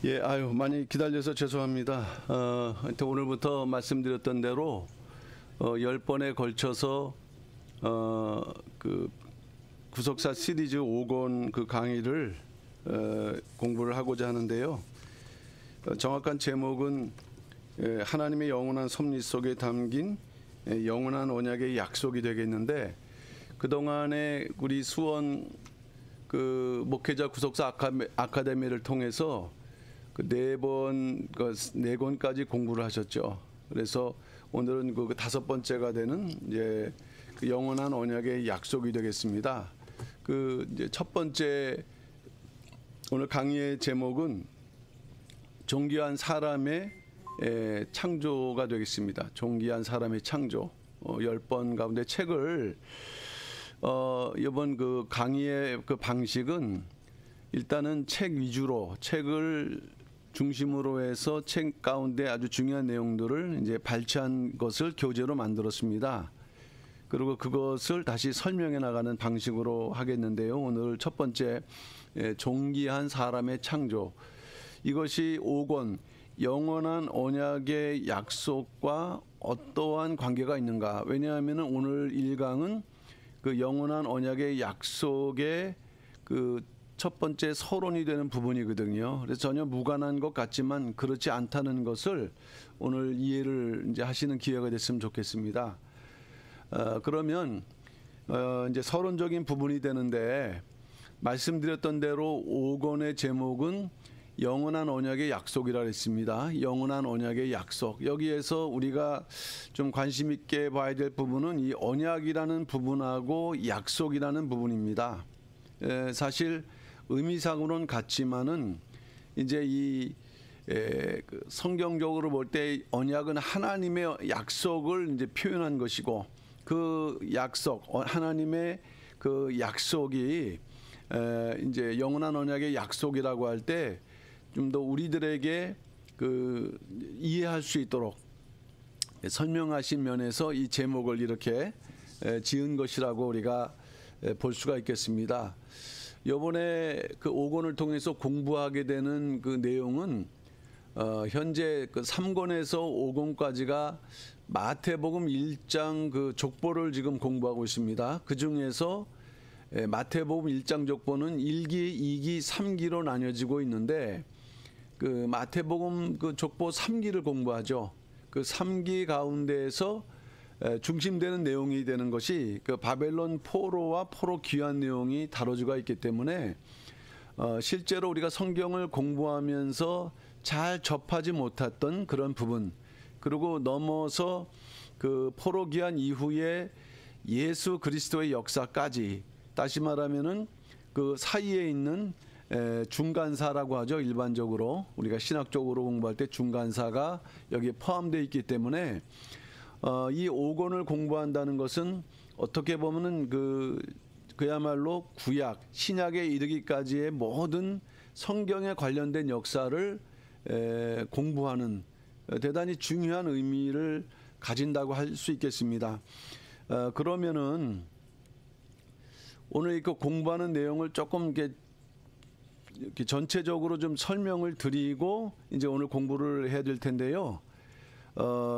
예, 아유, 많이 기다려서 죄송합니다. 하여튼 오늘부터 말씀드렸던 대로 10번에 걸쳐서 그 구속사 시리즈 5권 그 강의를 공부를 하고자 하는데요. 정확한 제목은 하나님의 영원한 섭리 속에 담긴 영원한 언약의 약속이 되겠는데, 그동안에 우리 수원 그 목회자 구속사 아카데미를 통해서 그 네 권까지 공부를 하셨죠. 그래서 오늘은 그 5번째가 되는 이제 그 영원한 언약의 약속이 되겠습니다. 그 이제 첫 번째 오늘 강의의 제목은 존귀한 사람의 창조가 되겠습니다. 존귀한 사람의 창조. 10번 가운데 책을 이번 그 강의의 그 방식은 일단은 책 위주로, 책을 중심으로 해서 책 가운데 아주 중요한 내용들을 이제 발췌한 것을 교재로 만들었습니다. 그리고 그것을 다시 설명해 나가는 방식으로 하겠는데요. 오늘 첫 번째 존귀한 사람의 창조, 이것이 5권 영원한 언약의 약속과 어떠한 관계가 있는가. 왜냐하면 오늘 1강은 그 영원한 언약의 약속의 그 첫 번째 서론이 되는 부분이거든요. 그래서 전혀 무관한 것 같지만 그렇지 않다는 것을 오늘 이해를 이제 하시는 기회가 됐으면 좋겠습니다. 그러면 이제 서론적인 부분이 되는데, 말씀드렸던 대로 5권의 제목은 영원한 언약의 약속이라 했습니다. 영원한 언약의 약속. 여기에서 우리가 좀 관심 있게 봐야 될 부분은 이 언약이라는 부분하고 약속이라는 부분입니다. 사실 의미상으로는 같지만은 이제 그 성경적으로 볼 때 언약은 하나님의 약속을 이제 표현한 것이고, 그 약속, 하나님의 그 약속이 이제 영원한 언약의 약속이라고 할 때 좀 더 우리들에게 그 이해할 수 있도록 설명하신 면에서 이 제목을 이렇게 지은 것이라고 우리가 볼 수가 있겠습니다. 이번에 그 5권을 통해서 공부하게 되는 그 내용은 현재 그 3권에서 5권까지가 마태복음 1장 그 족보를 지금 공부하고 있습니다. 그 중에서 마태복음 1장 족보는 1기, 2기, 3기로 나뉘어지고 있는데, 그 마태복음 그 족보 3기를 공부하죠. 그 3기 가운데에서 중심되는 내용이 되는 것이 그 바벨론 포로와 포로 귀환 내용이 다뤄지고 있기 때문에 실제로 우리가 성경을 공부하면서 잘 접하지 못했던 그런 부분, 그리고 넘어서 그 포로 귀환 이후에 예수 그리스도의 역사까지, 다시 말하면은 그 사이에 있는 중간사라고 하죠. 일반적으로 우리가 신학적으로 공부할 때 중간사가 여기에 포함되어 있기 때문에 이 5권을 공부한다는 것은 어떻게 보면은 그야말로 구약, 신약에 이르기까지의 모든 성경에 관련된 역사를 공부하는 대단히 중요한 의미를 가진다고 할 수 있겠습니다. 그러면은 오늘 이거 공부하는 내용을 조금 이렇게 전체적으로 좀 설명을 드리고 이제 오늘 공부를 해야 될 텐데요.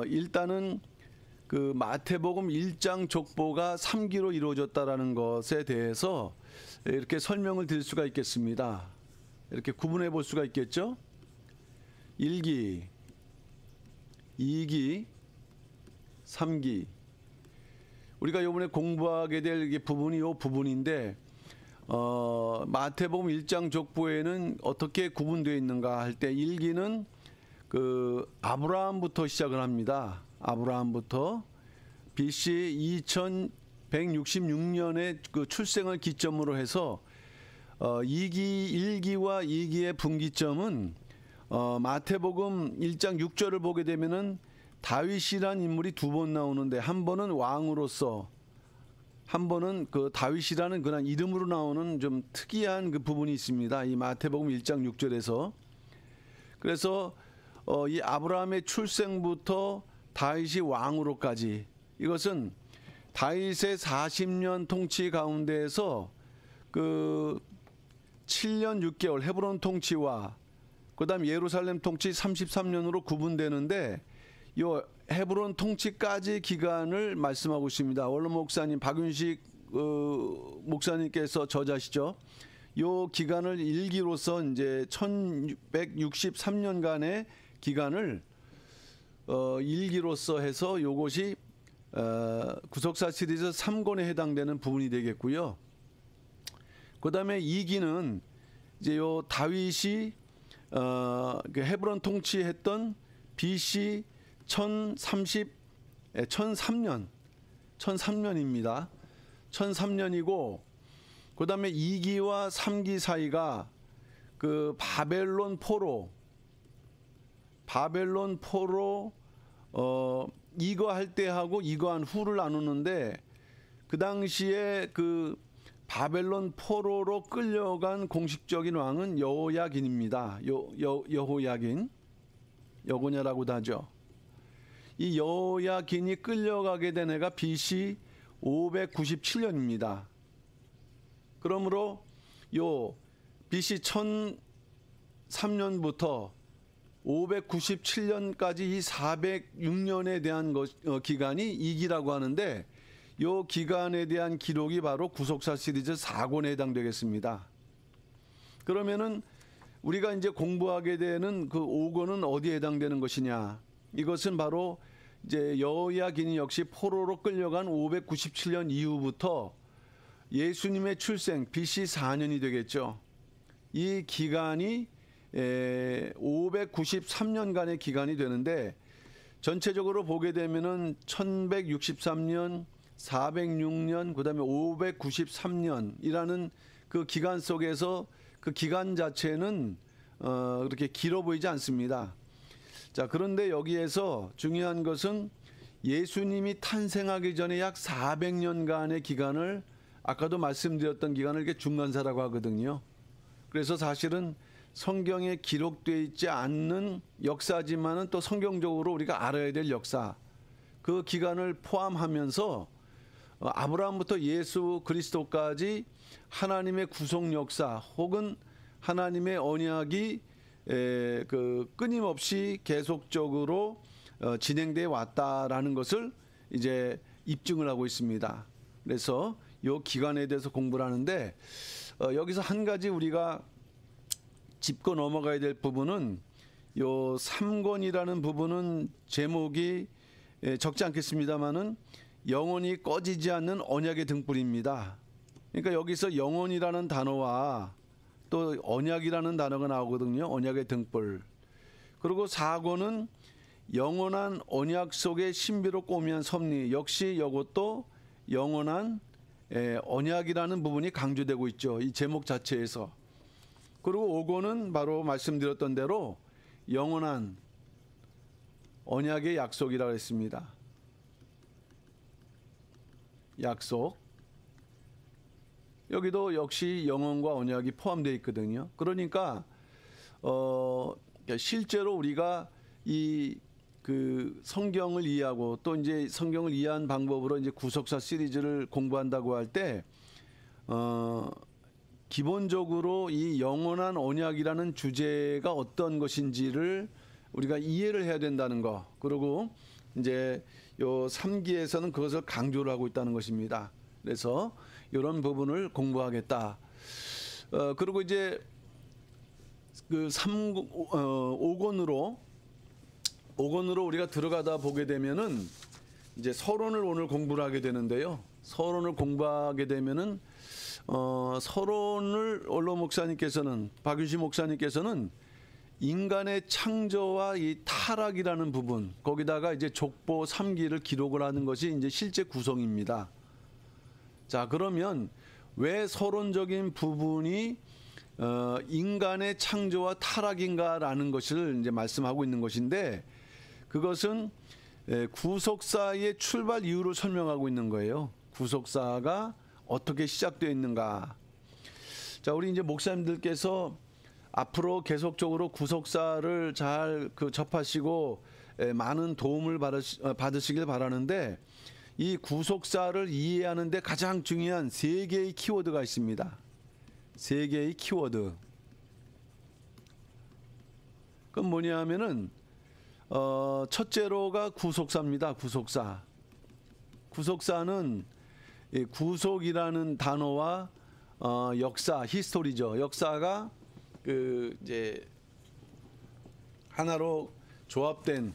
일단은 그 마태복음 1장 족보가 3기로 이루어졌다라는 것에 대해서 이렇게 설명을 드릴 수가 있겠습니다. 이렇게 구분해 볼 수가 있겠죠. 1기, 2기, 3기. 우리가 이번에 공부하게 될 부분이 이 부분인데, 마태복음 1장 족보에는 어떻게 구분되어 있는가 할 때 1기는 그 아브라함부터 시작을 합니다. 아브라함부터 BC 2166년에 그 출생을 기점으로 해서 1기와 2기의 분기점은 마태복음 1장 6절을 보게 되면은 다윗이란 인물이 2번 나오는데, 한 번은 왕으로서, 한 번은 그 다윗이라는 그런 이름으로 나오는 좀 특이한 그 부분이 있습니다. 이 마태복음 1장 6절에서. 그래서 이 아브라함의 출생부터 다윗이 왕으로까지, 이것은 다윗의 40년 통치 가운데에서 그 7년 6개월 헤브론 통치와 그다음 예루살렘 통치 33년으로 구분되는데 요 헤브론 통치까지 기간을 말씀하고 있습니다. 원로 목사님 박윤식 목사님께서 저자시죠. 요 기간을 일기로서 이제 1163년간의 기간을 일기로서 해서 요것이 구속사 시리즈 3권에 해당되는 부분이 되겠고요. 그다음에 2기는 이제 요 다윗이 헤브론 통치했던 BC 1003년입니다. 1003년이고 그다음에 2기와 3기 사이가 그 바벨론 포로 이거 할 때하고 이거 한 후를 나누는데 그 당시에 그 바벨론 포로로 끌려간 공식적인 왕은 여호야긴입니다. 여호야긴, 여고냐라고도 하죠. 이 여호야긴이 끌려가게 된 해가 BC 597년입니다. 그러므로 요 BC 1003년부터 597년까지 이 406년에 대한 기간이 2기라고 하는데 요 기간에 대한 기록이 바로 구속사 시리즈 4권에 해당되겠습니다. 그러면은 우리가 이제 공부하게 되는 그 5권은 어디에 해당되는 것이냐? 이것은 바로 이제 여호야긴이 역시 포로로 끌려간 597년 이후부터 예수님의 출생 BC 4년이 되겠죠. 이 기간이 593년간의 기간이 되는데 전체적으로 보게 되면은 1163년, 406년, 그다음에 593년이라는 그 기간 속에서 그 기간 자체는 그렇게 길어 보이지 않습니다. 자, 그런데 여기에서 중요한 것은 예수님이 탄생하기 전에 약 400년간의 기간을 아까도 말씀드렸던 기간을 이렇게 중간사라고 하거든요. 그래서 사실은 성경에 기록되어 있지 않는 역사지만은 또 성경적으로 우리가 알아야 될 역사, 그 기간을 포함하면서 아브라함부터 예수 그리스도까지 하나님의 구속 역사 혹은 하나님의 언약이 그 끊임없이 계속적으로 진행돼 왔다라는 것을 이제 입증을 하고 있습니다. 그래서 이 기간에 대해서 공부를 하는데 여기서 한 가지 우리가 짚고 넘어가야 될 부분은 요 3권이라는 부분은 제목이 적지 않겠습니다만은 영원히 꺼지지 않는 언약의 등불입니다. 그러니까 여기서 영원이라는 단어와 또 언약이라는 단어가 나오거든요. 언약의 등불. 그리고 4권은 영원한 언약 속의 신비롭고 오묘한 섭리. 역시 이것도 영원한 언약이라는 부분이 강조되고 있죠. 이 제목 자체에서. 그리고 5권은 바로 말씀드렸던 대로 영원한 언약의 약속이라고 했습니다. 약속. 여기도 역시 영원과 언약이 포함되어 있거든요. 그러니까 실제로 우리가 이 그 성경을 이해하고 또 이제 성경을 이해한 방법으로 이제 구속사 시리즈를 공부한다고 할 때 기본적으로 이 영원한 언약이라는 주제가 어떤 것인지를 우리가 이해를 해야 된다는 거. 그리고 이제 요 3기에서는 그것을 강조를 하고 있다는 것입니다. 그래서 이런 부분을 공부하겠다. 그리고 이제 그 5권으로 우리가 들어가다 보게 되면은 이제 서론을 오늘 공부를 하게 되는데요. 서론을 공부하게 되면은 서론을 원로 목사님께서는 박윤식 목사님께서는 인간의 창조와 이 타락이라는 부분, 거기다가 이제 족보 3기를 기록을 하는 것이 이제 실제 구성입니다. 자, 그러면 왜 서론적인 부분이 인간의 창조와 타락인가라는 것을 이제 말씀하고 있는 것인데, 그것은 구속사의 출발 이유를 설명하고 있는 거예요. 구속사가 어떻게 시작되어 있는가. 자, 우리 이제 목사님들께서 앞으로 계속적으로 구속사를 잘 접하시고 많은 도움을 받으시길 바라는데, 이 구속사를 이해하는 데 가장 중요한 3개의 키워드가 있습니다. 3개의 키워드. 그건 뭐냐 하면은 첫째로가 구속사입니다. 구속사. 구속사는 이 구속이라는 단어와 역사, 히스토리죠. 역사가 그 이제 하나로 조합된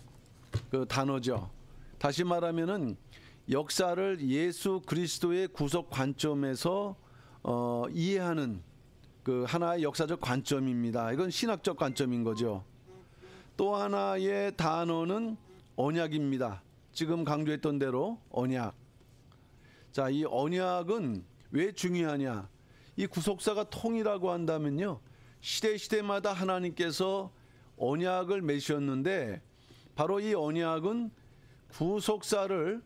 그 단어죠. 다시 말하면은 역사를 예수 그리스도의 구속 관점에서 이해하는 그 하나의 역사적 관점입니다. 이건 신학적 관점인 거죠. 또 하나의 단어는 언약입니다. 지금 강조했던 대로 언약. 자, 이 언약은 왜 중요하냐? 이 구속사가 통이라고 한다면요, 시대마다 하나님께서 언약을 맺으셨는데, 바로 이 언약은 구속사를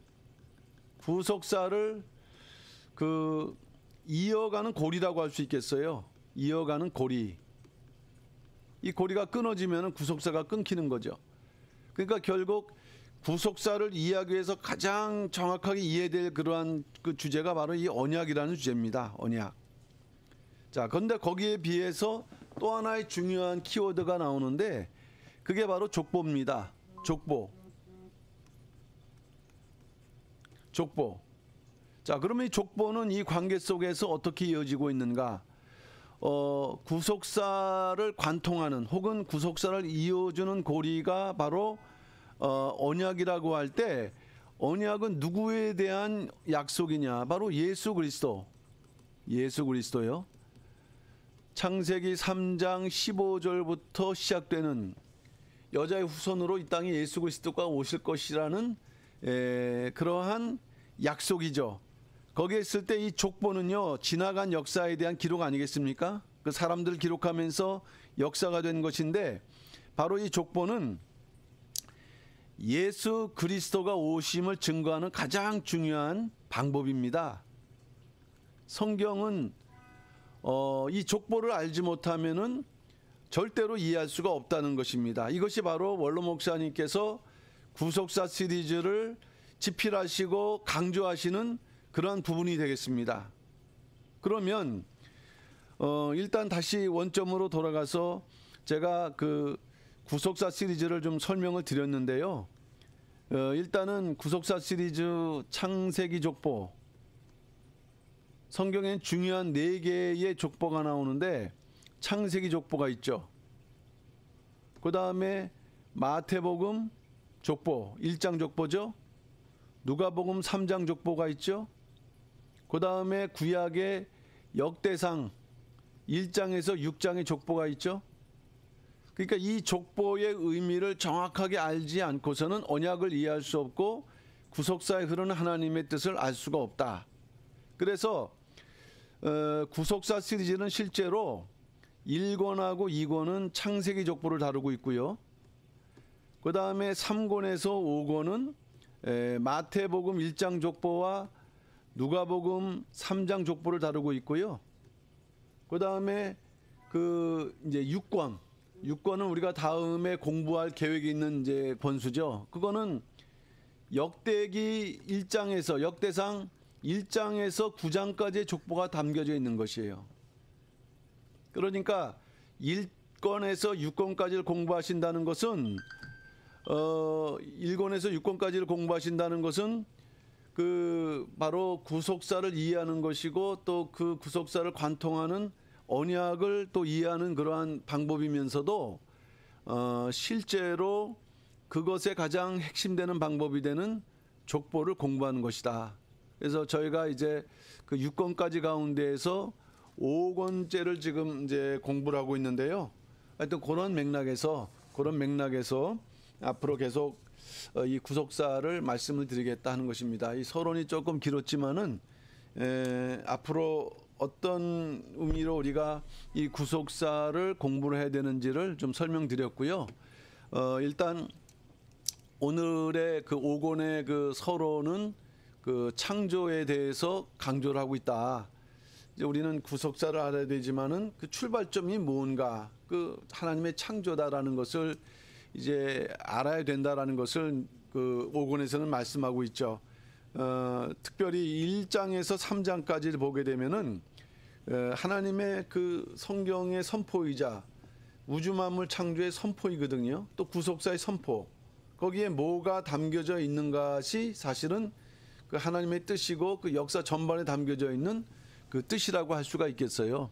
그 이어가는 고리라고 할 수 있겠어요. 이어가는 고리. 이 고리가 끊어지면 구속사가 끊기는 거죠. 그러니까 결국 구속사를 이해하기 위해서 가장 정확하게 이해될 그러한 그 주제가 바로 이 언약이라는 주제입니다. 언약. 자, 그런데 거기에 비해서 또 하나의 중요한 키워드가 나오는데, 그게 바로 족보입니다. 족보. 자, 그러면 이 족보는 이 관계 속에서 어떻게 이어지고 있는가? 구속사를 관통하는 혹은 구속사를 이어주는 고리가 바로 언약이라고 할 때, 언약은 누구에 대한 약속이냐? 바로 예수 그리스도요. 창세기 3장 15절부터 시작되는 여자의 후손으로 이 땅에 예수 그리스도가 오실 것이라는 그러한 약속이죠. 거기에 있을 때 이 족보는요, 지나간 역사에 대한 기록 아니겠습니까? 그 사람들을 기록하면서 역사가 된 것인데, 바로 이 족보는 예수 그리스도가 오심을 증거하는 가장 중요한 방법입니다. 성경은 이 족보를 알지 못하면은 절대로 이해할 수가 없다는 것입니다. 이것이 바로 원로 목사님께서 구속사 시리즈를 집필하시고 강조하시는 그러한 부분이 되겠습니다. 그러면 일단 다시 원점으로 돌아가서 제가 그 구속사 시리즈를 좀 설명을 드렸는데요. 일단은 구속사 시리즈 창세기 족보, 성경엔 중요한 4개의 족보가 나오는데 창세기 족보가 있죠. 그 다음에 마태복음 족보 1장 족보죠. 누가복음 3장 족보가 있죠. 그 다음에 구약의 역대상 1장에서 6장의 족보가 있죠. 그러니까 이 족보의 의미를 정확하게 알지 않고서는 언약을 이해할 수 없고 구속사에 흐르는 하나님의 뜻을 알 수가 없다. 그래서 구속사 시리즈는 실제로 1권하고 2권은 창세기 족보를 다루고 있고요. 그 다음에 3권에서 5권은 마태복음 1장 족보와 누가복음 3장 족보를 다루고 있고요. 그 다음에 이제 6권은 우리가 다음에 공부할 계획이 있는 이제 권수죠. 그거는 역대기 1장에서 역대상 1장에서 9장까지의 족보가 담겨져 있는 것이에요. 그러니까 1권에서 6권까지를 공부하신다는 것은 1권에서 6권까지를 공부하신다는 것은 바로 구속사를 이해하는 것이고 또 그 구속사를 관통하는 언약을 또 이해하는 그러한 방법이면서도 실제로 그것의 가장 핵심되는 방법이 되는 족보를 공부하는 것이다. 그래서 저희가 이제 그 6권까지 가운데에서 5권째를 지금 이제 공부를 하고 있는데요. 하여튼 그런 맥락에서 앞으로 계속 이 구속사를 말씀을 드리겠다 하는 것입니다. 이 서론이 조금 길었지만은 앞으로 어떤 의미로 우리가 이 구속사를 공부를 해야 되는지를 좀 설명드렸고요. 일단 오늘의 그 5권의 그 서론은 그 창조에 대해서 강조를 하고 있다. 이제 우리는 구속사를 알아야 되지만은 그 출발점이 뭔가, 그 하나님의 창조다라는 것을 이제 알아야 된다라는 것을 그 5권에서는 말씀하고 있죠. 특별히 1장에서 3장까지를 보게 되면은 하나님의 그 성경의 선포이자 우주 만물 창조의 선포이거든요. 또 구속사의 선포. 거기에 뭐가 담겨져 있는 것이 사실은 그 하나님의 뜻이고 그 역사 전반에 담겨져 있는 그 뜻이라고 할 수가 있겠어요.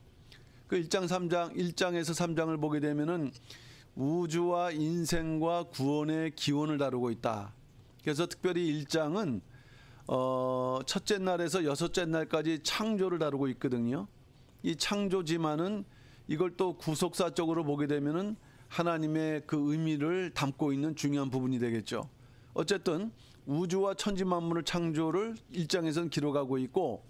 그 1장에서 3장을 보게 되면은 우주와 인생과 구원의 기원을 다루고 있다. 그래서 특별히 1장은 첫째 날에서 여섯째 날까지 창조를 다루고 있거든요. 이 창조지만은 이걸 또 구속사적으로 보게 되면은 하나님의 그 의미를 담고 있는 중요한 부분이 되겠죠. 어쨌든 우주와 천지 만물의 창조를 1장에서는 기록하고 있고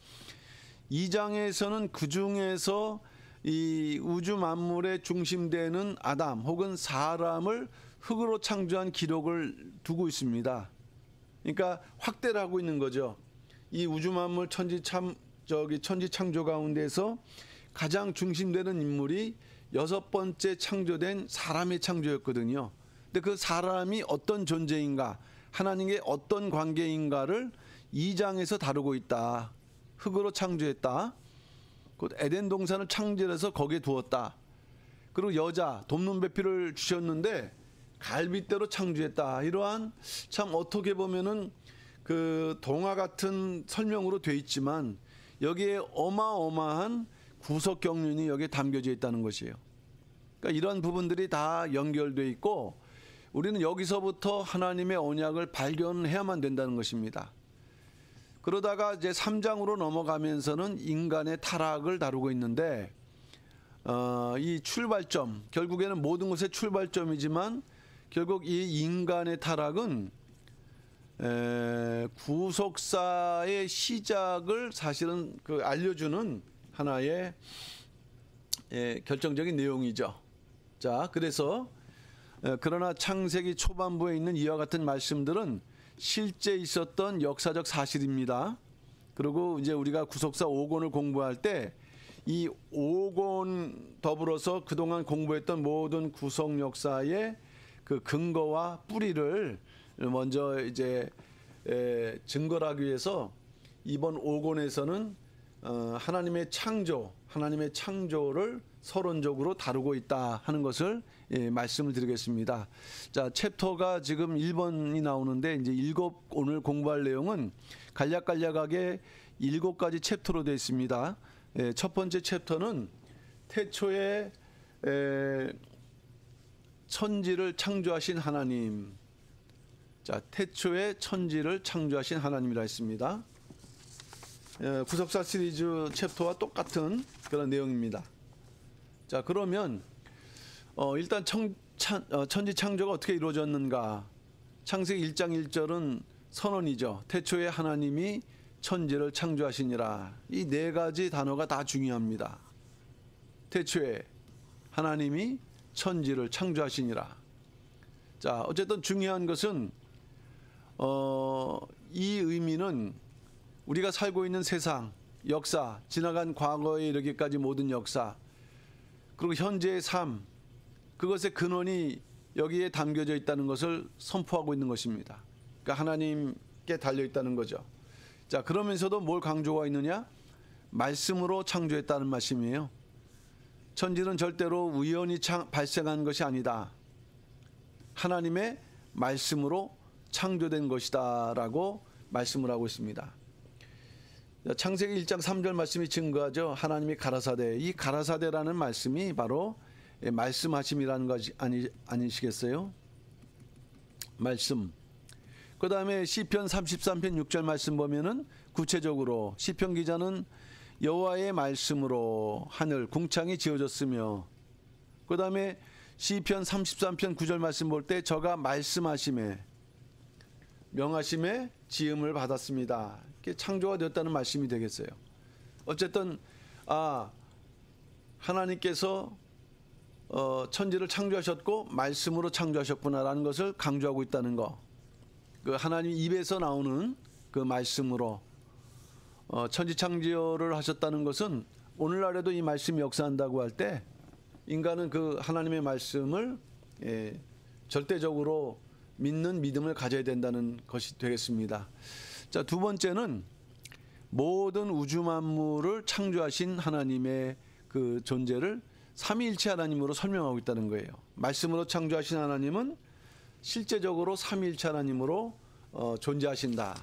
2장에서는 그 중에서 이 우주 만물의 중심되는 아담 혹은 사람을 흙으로 창조한 기록을 두고 있습니다. 그러니까 확대를 하고 있는 거죠. 이 우주 만물 천지 창조 가운데서 가장 중심되는 인물이 여섯 번째 창조된 사람의 창조였거든요. 근데 그 사람이 어떤 존재인가, 하나님의 어떤 관계인가를 2장에서 다루고 있다. 흙으로 창조했다. 곧 에덴 동산을 창조해서 거기에 두었다. 그리고 여자 돕는 배필을 주셨는데 갈빗대로 창조했다. 이러한 참 어떻게 보면은 그 동화 같은 설명으로 돼 있지만 여기에 어마어마한 구속 경륜이 여기에 담겨져 있다는 것이에요. 그러니까 이런 부분들이 다 연결돼 있고 우리는 여기서부터 하나님의 언약을 발견해야만 된다는 것입니다. 그러다가 이제 3장으로 넘어가면서는 인간의 타락을 다루고 있는데 이 출발점, 결국에는 모든 것의 출발점이지만 결국 이 인간의 타락은 구속사의 시작을 사실은 그 알려주는 하나의 결정적인 내용이죠. 자, 그래서 그러나 창세기 초반부에 있는 이와 같은 말씀들은 실제 있었던 역사적 사실입니다. 그리고 이제 우리가 구속사 5권을 공부할 때 이 5권 더불어서 그동안 공부했던 모든 구속 역사의 그 근거와 뿌리를 먼저 이제 증거를 하기 위해서 이번 5권에서는 하나님의 창조를 서론적으로 다루고 있다 하는 것을 말씀을 드리겠습니다. 자, 챕터가 지금 1번이 나오는데 이제 오늘 공부할 내용은 간략간략하게 7가지 챕터로 되어 있습니다. 첫 번째 챕터는 태초에 천지를 창조하신 하나님. 자, 태초에 천지를 창조하신 하나님이라 했습니다. 구속사 시리즈 챕터와 똑같은 그런 내용입니다. 자, 그러면 일단 천지 창조가 어떻게 이루어졌는가? 창세기 1장 1절은 선언이죠. 태초에 하나님이 천지를 창조하시니라. 이 네 가지 단어가 다 중요합니다. 태초에 하나님이 천지를 창조하시니라. 자, 어쨌든 중요한 것은 이 의미는 우리가 살고 있는 세상, 역사, 지나간 과거에 이르기까지 모든 역사, 그리고 현재의 삶, 그것의 근원이 여기에 담겨져 있다는 것을 선포하고 있는 것입니다. 그러니까 하나님께 달려 있다는 거죠. 자, 그러면서도 뭘 강조가 있느냐? 말씀으로 창조했다는 말씀이에요. 천지는 절대로 우연히 발생한 것이 아니다. 하나님의 말씀으로 창조된 것이다 라고 말씀을 하고 있습니다. 창세기 1장 3절 말씀이 증거하죠. 하나님이 가라사대. 이 가라사대라는 말씀이 바로 말씀하심이라는 것이 아니시겠어요? 말씀. 그 다음에 시편 33편 6절 말씀 보면은 구체적으로 시편 기자는 여호와의 말씀으로 하늘 궁창이 지어졌으며, 그 다음에 시편 33편 9절 말씀 볼 때 저가 말씀하심에 명하심에 지음을 받았습니다. 이렇게 창조가 되었다는 말씀이 되겠어요. 어쨌든 하나님께서 천지를 창조하셨고 말씀으로 창조하셨구나라는 것을 강조하고 있다는 거. 그 하나님 입에서 나오는 그 말씀으로 천지 창조를 하셨다는 것은 오늘날에도 이 말씀이 역사한다고 할 때 인간은 그 하나님의 말씀을 절대적으로 믿는 믿음을 가져야 된다는 것이 되겠습니다. 자, 두 번째는 모든 우주 만물을 창조하신 하나님의 그 존재를 삼위일체 하나님으로 설명하고 있다는 거예요. 말씀으로 창조하신 하나님은 실제적으로 삼위일체 하나님으로 존재하신다.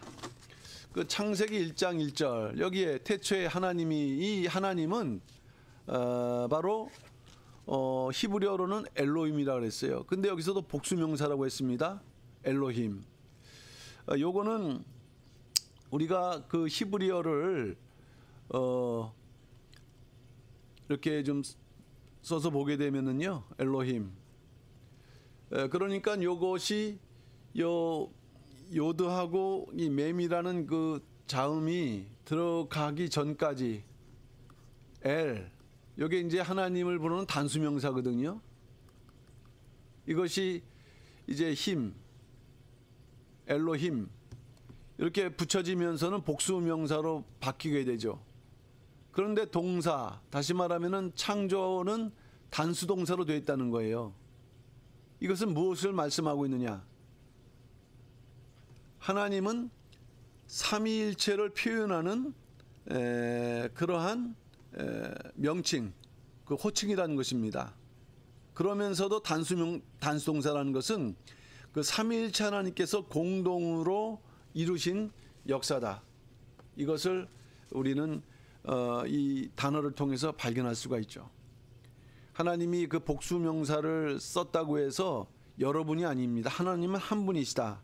그 창세기 1장 1절 여기에 태초에 이 하나님은 바로 히브리어로는 엘로힘이라고 그랬어요. 근데 여기서도 복수명사라고 했습니다. 엘로힘. 요거는 우리가 그 히브리어를 이렇게 좀 써서 보게 되면은요, 엘로힘. 그러니까 요것이 요드하고 이 mem이라는 그 자음이 들어가기 전까지 요게 이제 하나님을 부르는 단수명사거든요. 이것이 이제 힘, 엘로힘 이렇게 붙여지면서는 복수명사로 바뀌게 되죠. 그런데 동사, 다시 말하면은 창조는 단수동사로 되어 있다는 거예요. 이것은 무엇을 말씀하고 있느냐? 하나님은 삼위일체를 표현하는 그러한 명칭, 그 호칭이라는 것입니다. 그러면서도 단수동사라는 것은 그 삼위일체 하나님께서 공동으로 이루신 역사다. 이것을 우리는 이 단어를 통해서 발견할 수가 있죠. 하나님이 그 복수명사를 썼다고 해서 여러분이 아닙니다. 하나님은 한 분이시다.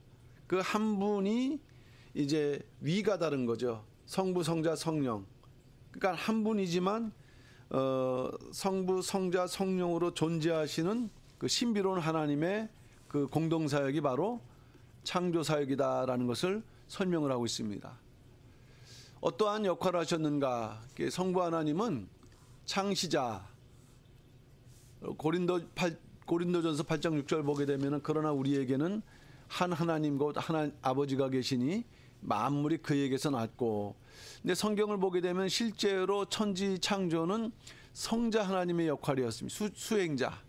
그 한 분이 이제 위가 다른 거죠. 성부, 성자, 성령. 그러니까 한 분이지만 성부, 성자, 성령으로 존재하시는 그 신비로운 하나님의 그 공동사역이 바로 창조사역이다라는 것을 설명을 하고 있습니다. 어떠한 역할을 하셨는가? 성부 하나님은 창시자. 고린도전서 8장 6절 보게 되면은 그러나 우리에게는 한 하나님 곧 아버지가 계시니 만물이 그에게서 났고. 근데 성경을 보게 되면 실제로 천지 창조는 성자 하나님의 역할이었습니다. 수행자.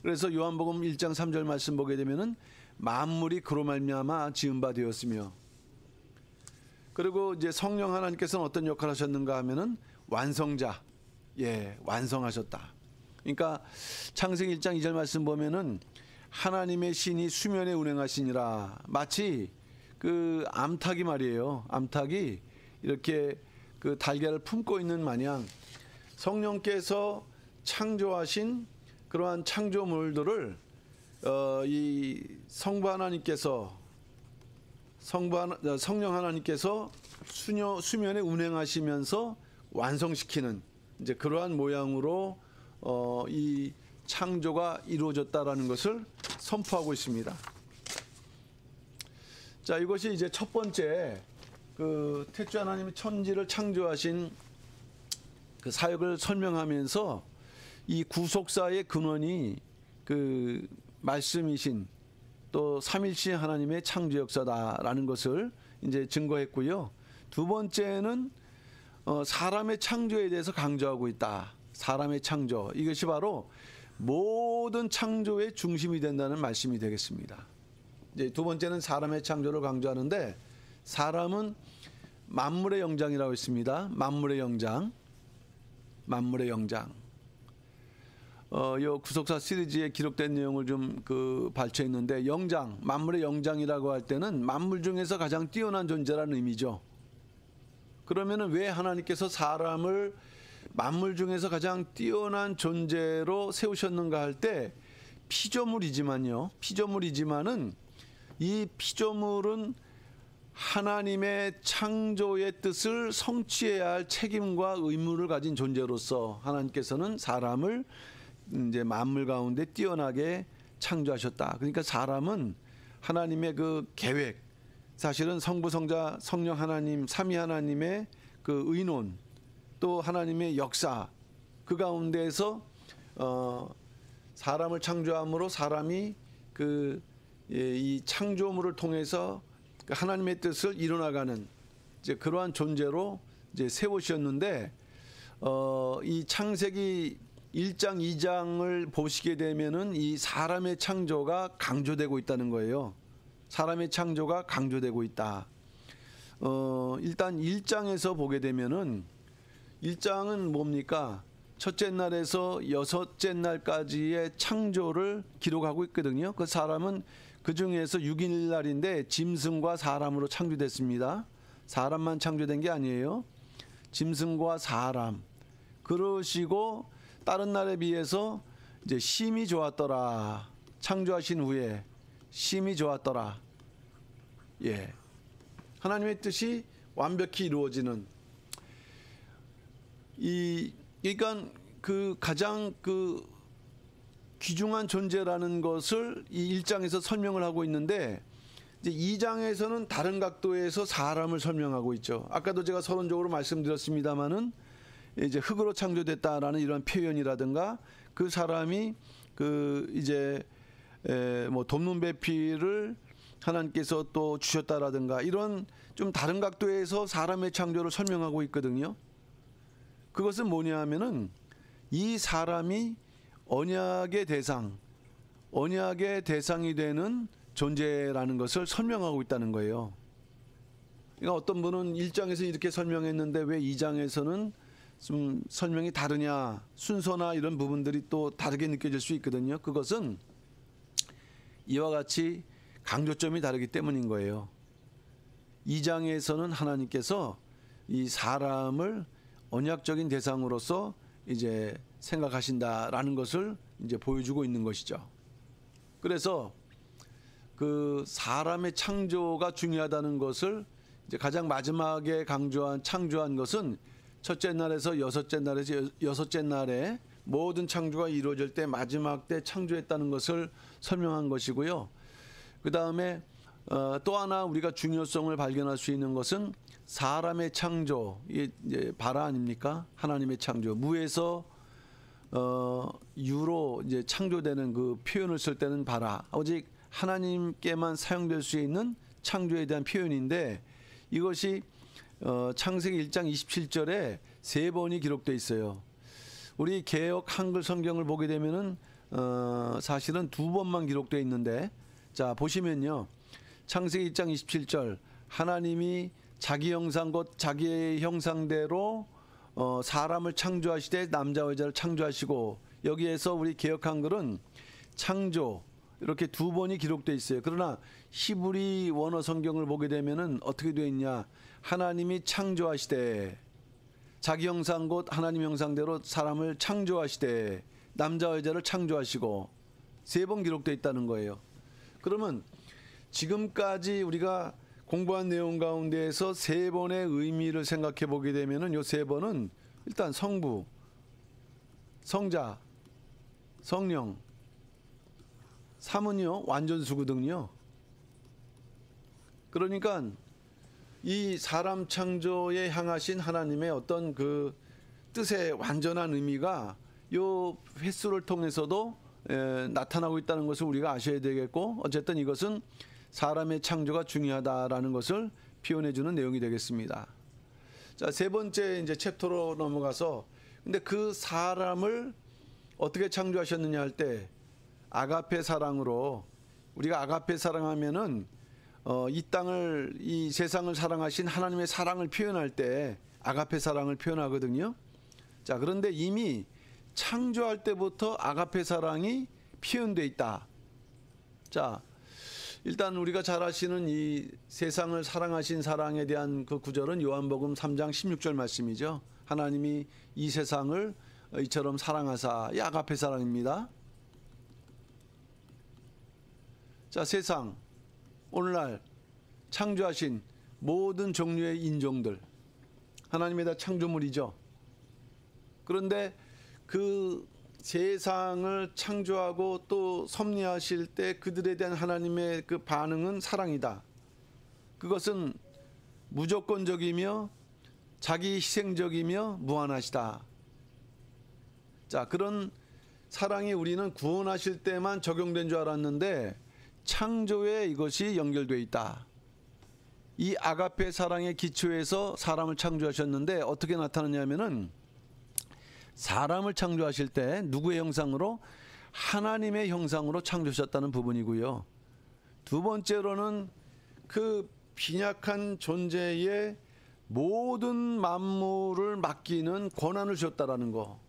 그래서 요한복음 1장 3절 말씀 보게 되면은 만물이 그로 말미암아 지은 바 되었으며. 그리고 이제 성령 하나님께서는 어떤 역할을 하셨는가 하면은 완성자. 완성하셨다. 그러니까 창세기 1장 2절 말씀 보면은 하나님의 신이 수면에 운행하시니라. 마치 그 암탉이 말이에요. 암탉이 이렇게 그 달걀을 품고 있는 마냥 성령께서 창조하신 그러한 창조물들을 이 성부 하나님께서 성령 하나님께서 수면에 운행하시면서 완성시키는 이제 그러한 모양으로 이 창조가 이루어졌다라는 것을 선포하고 있습니다. 자, 이것이 이제 첫 번째 그 태초 하나님이 천지를 창조하신 그 사역을 설명하면서 이 구속사의 근원이 그 말씀이신 또 삼일신 하나님의 창조 역사다라는 것을 이제 증거했고요. 두 번째는 사람의 창조에 대해서 강조하고 있다. 사람의 창조, 이것이 바로 모든 창조의 중심이 된다는 말씀이 되겠습니다. 이제 두 번째는 사람의 창조를 강조하는데, 사람은 만물의 영장이라고 했습니다. 만물의 영장. 요 구속사 시리즈에 기록된 내용을 좀 발췌했는데, 영장, 만물의 영장이라고 할 때는 만물 중에서 가장 뛰어난 존재라는 의미죠. 그러면은 왜 하나님께서 사람을 만물 중에서 가장 뛰어난 존재로 세우셨는가 할 때, 피조물이지만은 이 피조물은 하나님의 창조의 뜻을 성취해야 할 책임과 의무를 가진 존재로서 하나님께서는 사람을 이제 만물 가운데 뛰어나게 창조하셨다. 그러니까 사람은 하나님의 그 계획, 사실은 성부, 성자, 성령 하나님, 삼위 하나님의 그 의논, 또 하나님의 역사, 그 가운데에서 사람을 창조함으로 사람이 이 창조물을 통해서 하나님의 뜻을 이뤄나가는 이제 그러한 존재로 이제 세우셨는데, 이 창세기 1장, 2장을 보시게 되면은 이 사람의 창조가 강조되고 있다는 거예요. 사람의 창조가 강조되고 있다. 일단 1장에서 보게 되면은 1장은 뭡니까? 첫째 날에서 여섯째 날까지의 창조를 기록하고 있거든요. 그 사람은 그 중에서 6일 날인데 짐승과 사람으로 창조됐습니다. 사람만 창조된 게 아니에요. 짐승과 사람. 그러시고 다른 날에 비해서 이제 심히 좋았더라. 창조하신 후에 심히 좋았더라. 예. 하나님의 뜻이 완벽히 이루어지는 그러니까 그 가장 그 귀중한 존재라는 것을 이 1장에서 설명을 하고 있는데 이제 2장에서는 다른 각도에서 사람을 설명하고 있죠. 아까도 제가 서론적으로 말씀드렸습니다마는 이제 흙으로 창조됐다라는 이런 표현이라든가 그 사람이 그 이제 뭐 돕는 배필을 하나님께서 또 주셨다라든가 이런 좀 다른 각도에서 사람의 창조를 설명하고 있거든요. 그것은 뭐냐 하면은 이 사람이 언약의 대상이 되는 존재라는 것을 설명하고 있다는 거예요. 그러니까 어떤 분은 1장에서 이렇게 설명했는데 왜 2장에서는 좀 설명이 다르냐, 순서나 이런 부분들이 또 다르게 느껴질 수 있거든요. 그것은 이와 같이 강조점이 다르기 때문인 거예요. 2장에서는 하나님께서 이 사람을 언약적인 대상으로서 이제 생각하신다라는 것을 이제 보여주고 있는 것이죠. 그래서 그 사람의 창조가 중요하다는 것을 이제 가장 마지막에 창조한 것은 첫째 날에서 여섯째 날에 모든 창조가 이루어질 때 마지막 때 창조했다는 것을 설명한 것이고요. 그 다음에 또 하나 우리가 중요성을 발견할 수 있는 것은 사람의 창조, 이제 바라 아닙니까? 하나님의 창조, 무에서 유로 이제 창조되는 그 표현을 쓸 때는 바라, 오직 하나님께만 사용될 수 있는 창조에 대한 표현인데 이것이 창세기 1장 27절에 3번이 기록되어 있어요. 우리 개역 한글 성경을 보게 되면은 사실은 2번만 기록되어 있는데 자 보시면요. 창세기 1장 27절 하나님이 자기 형상 곧 자기의 형상대로 사람을 창조하시되 남자와 여자를 창조하시고 여기에서 우리 개역 한글은 창조 이렇게 2번이 기록되어 있어요. 그러나 히브리 원어 성경을 보게 되면은 어떻게 되어 있냐? 하나님이 창조하시되 자기 형상 곧 하나님 형상대로 사람을 창조하시되 남자와 여자를 창조하시고 3번 기록되어 있다는 거예요. 그러면 지금까지 우리가 공부한 내용 가운데에서 3번의 의미를 생각해 보게 되면은 요 3번은 일단 성부, 성자, 성령, 3은요 완전수거든요. 그러니까 이 사람 창조에 향하신 하나님의 어떤 그 뜻의 완전한 의미가 요 횟수를 통해서도 나타나고 있다는 것을 우리가 아셔야 되겠고 어쨌든 이것은 사람의 창조가 중요하다라는 것을 표현해주는 내용이 되겠습니다. 자, 3번째 이제 챕터로 넘어가서 근데 그 사람을 어떻게 창조하셨느냐 할 때 아가페 사랑으로 우리가 아가페 사랑하면은 이 땅을 이 세상을 사랑하신 하나님의 사랑을 표현할 때 아가페 사랑을 표현하거든요. 자, 그런데 이미 창조할 때부터 아가페 사랑이 표현되어 있다. 자, 일단 우리가 잘 아시는 이 세상을 사랑하신 사랑에 대한 그 구절은 요한복음 3장 16절 말씀이죠. 하나님이 이 세상을 이처럼 사랑하사, 이 아가페 사랑입니다. 자, 세상 오늘날 창조하신 모든 종류의 인종들 하나님의 다 창조물이죠. 그런데 그 세상을 창조하고 또 섭리하실 때 그들에 대한 하나님의 그 반응은 사랑이다. 그것은 무조건적이며 자기 희생적이며 무한하시다. 자, 그런 사랑이 우리는 구원하실 때만 적용된 줄 알았는데 창조에 이것이 연결되어 있다. 이 아가페 사랑의 기초에서 사람을 창조하셨는데 어떻게 나타나냐면은 사람을 창조하실 때 누구의 형상으로? 하나님의 형상으로 창조하셨다는 부분이고요. 두 번째로는 그 빈약한 존재의 모든 만물을 맡기는 권한을 주셨다라는 거.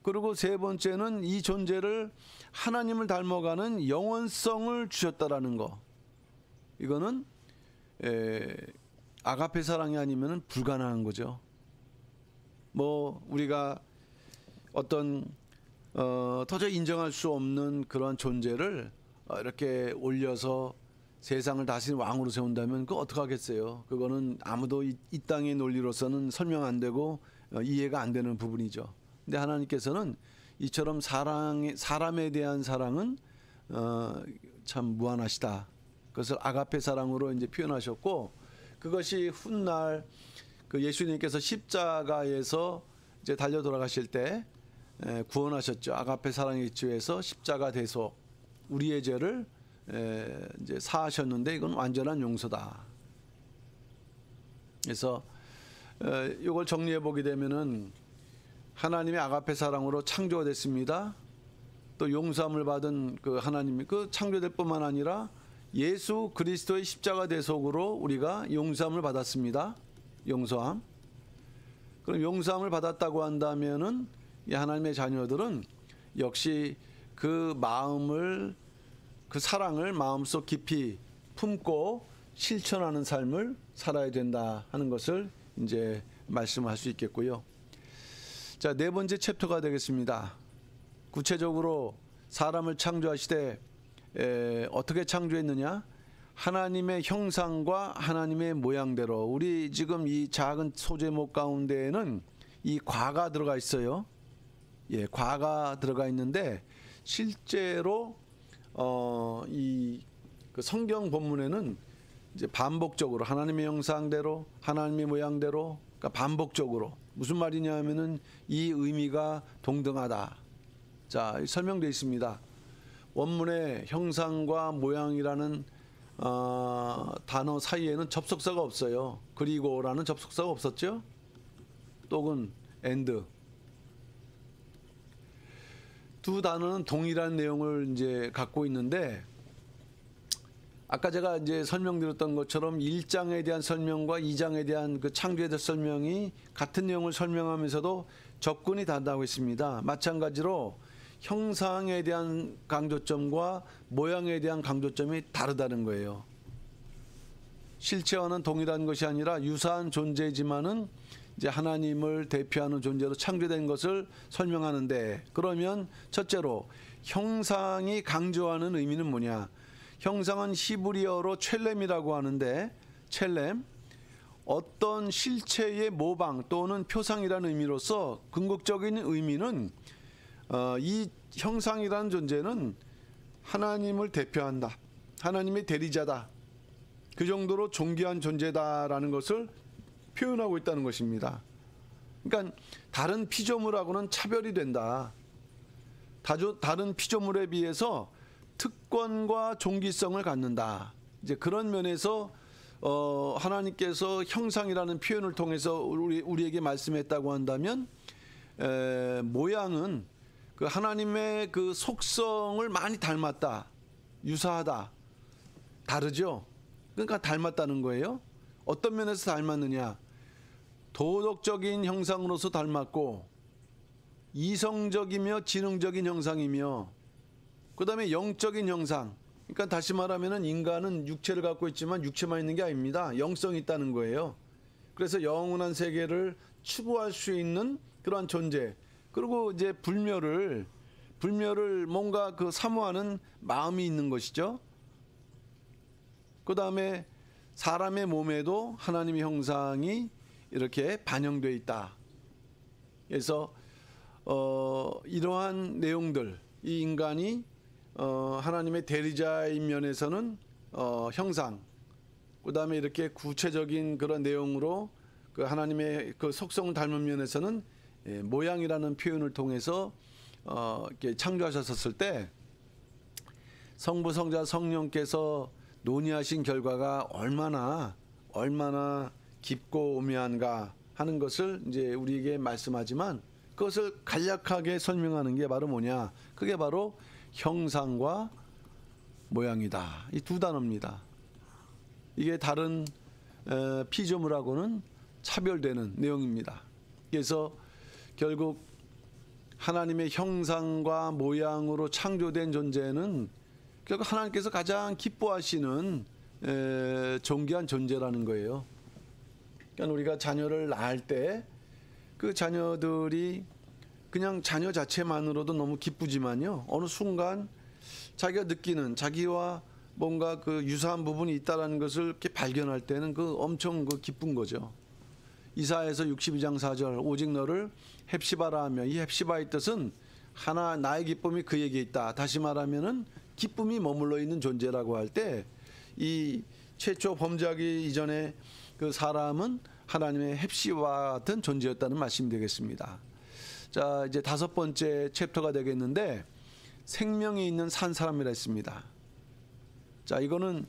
그리고 세 번째는 이 존재를 하나님을 닮아가는 영원성을 주셨다라는 거. 이거는 아가페 사랑이 아니면 불가능한 거죠. 뭐 우리가 어떤 도저히 인정할 수 없는 그런 존재를 이렇게 올려서 세상을 다스리는 왕으로 세운다면 그거 어떡하겠어요. 그거는 아무도 이 땅의 논리로서는 설명 안 되고 이해가 안 되는 부분이죠. 근데 하나님께서는 이처럼 사람에 대한 사랑은 참 무한하시다. 그것을 아가페 사랑으로 이제 표현하셨고, 그것이 훗날 그 예수님께서 십자가에서 이제 달려 돌아가실 때 구원하셨죠. 아가페 사랑의 이치에서 십자가 대속 우리의 죄를 이제 사하셨는데 이건 완전한 용서다. 그래서 이걸 정리해 보게 되면은 하나님의 아가페 사랑으로 창조가 됐습니다. 또 용서함을 받은 그 하나님이 그 창조될 뿐만 아니라 예수 그리스도의 십자가 대속으로 우리가 용서함을 받았습니다. 용서함. 그럼 용서함을 받았다고 한다면은 이 하나님의 자녀들은 역시 그 마음을, 그 사랑을 마음속 깊이 품고 실천하는 삶을 살아야 된다 하는 것을 이제 말씀할 수 있겠고요. 자, 네 번째 챕터가 되겠습니다. 구체적으로 사람을 창조하시되 어떻게 창조했느냐? 하나님의 형상과 하나님의 모양대로. 우리 지금 이 작은 소제목 가운데에는 이 과가 들어가 있어요. 예, 과가 들어가 있는데 실제로 이 그 성경 본문에는 이제 반복적으로 하나님의 형상대로, 하나님의 모양대로, 그러니까 반복적으로 무슨 말이냐면은 이 의미가 동등하다. 자, 설명되어 있습니다. 원문에 형상과 모양이라는 단어 사이에는 접속사가 없어요. 그리고라는 접속사가 없었죠. 또는 and. 두 단어는 동일한 내용을 이제 갖고 있는데, 아까 제가 이제 설명드렸던 것처럼 1장에 대한 설명과 2장에 대한 그 창조에 대한 설명이 같은 내용을 설명하면서도 접근이 다르다고 했습니다. 마찬가지로 형상에 대한 강조점과 모양에 대한 강조점이 다르다는 거예요. 실체와는 동일한 것이 아니라 유사한 존재지만은 이제 하나님을 대표하는 존재로 창조된 것을 설명하는데, 그러면 첫째로 형상이 강조하는 의미는 뭐냐? 형상은 히브리어로 첼렘이라고 하는데, 첼렘, 어떤 실체의 모방 또는 표상이라는 의미로서 궁극적인 의미는 이 형상이라는 존재는 하나님을 대표한다. 하나님의 대리자다. 그 정도로 존귀한 존재다라는 것을 표현하고 있다는 것입니다. 그러니까 다른 피조물하고는 차별이 된다. 다른 피조물에 비해서 특권과 존귀성을 갖는다. 이제 그런 면에서 하나님께서 형상이라는 표현을 통해서 우리에게 말씀했다고 한다면, 모양은 그 하나님의 그 속성을 많이 닮았다, 유사하다, 다르죠. 그러니까 닮았다는 거예요. 어떤 면에서 닮았느냐? 도덕적인 형상으로서 닮았고, 이성적이며 지능적인 형상이며, 그 다음에 영적인 형상. 그러니까 다시 말하면 인간은 육체를 갖고 있지만 육체만 있는 게 아닙니다. 영성이 있다는 거예요. 그래서 영원한 세계를 추구할 수 있는 그러한 존재. 그리고 이제 불멸을 뭔가 그 사모하는 마음이 있는 것이죠. 그 다음에 사람의 몸에도 하나님의 형상이 이렇게 반영되어 있다. 그래서 이러한 내용들, 이 인간이 하나님의 대리자인 면에서는 형상, 그 다음에 이렇게 구체적인 그런 내용으로 그 하나님의 그 속성을 닮은 면에서는 모양이라는 표현을 통해서 이렇게 창조하셨을 때 성부, 성자, 성령께서 논의하신 결과가 얼마나 깊고 오묘한가 하는 것을 이제 우리에게 말씀하지만, 그것을 간략하게 설명하는 게 바로 뭐냐? 그게 바로 형상과 모양이다. 이 두 단어입니다. 이게 다른 피조물하고는 차별되는 내용입니다. 그래서 결국 하나님의 형상과 모양으로 창조된 존재는 결국 하나님께서 가장 기뻐하시는 존귀한 존재라는 거예요. 그러니까 우리가 자녀를 낳을 때 그 자녀들이 그냥 자녀 자체만으로도 너무 기쁘지만요, 어느 순간 자기가 느끼는 자기와 뭔가 그 유사한 부분이 있다라는 것을 이렇게 발견할 때는 그 엄청 그 기쁜 거죠. 이사야서 62장 4절 오직 너를 헵시바라 하며, 이 헵시바의 뜻은 하나 나의 기쁨이 그에게 있다. 다시 말하면은 기쁨이 머물러 있는 존재라고 할 때 이 최초 범죄하기 이전에 그 사람은 하나님의 헵시바와 같은 존재였다는 말씀이 되겠습니다. 자, 이제 5번째 챕터가 되겠는데 생명이 있는 산 사람이라 했습니다. 자, 이거는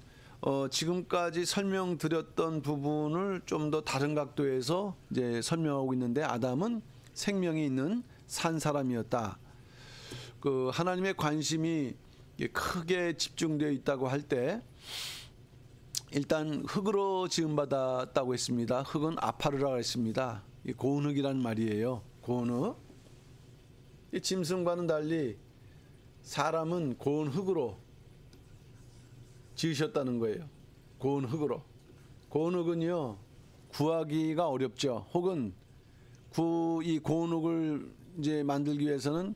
지금까지 설명드렸던 부분을 좀 더 다른 각도에서 이제 설명하고 있는데, 아담은 생명이 있는 산 사람이었다. 그 하나님의 관심이 크게 집중되어 있다고 할 때 일단 흙으로 지음받았다고 했습니다. 흙은 아파르라고 했습니다. 고운 흙이란 말이에요. 고운 흙. 이 짐승과는 달리 사람은 고운 흙으로 지으셨다는 거예요. 고운 흙으로. 고운 흙은요, 구하기가 어렵죠. 혹은 이 고운 흙을 이제 만들기 위해서는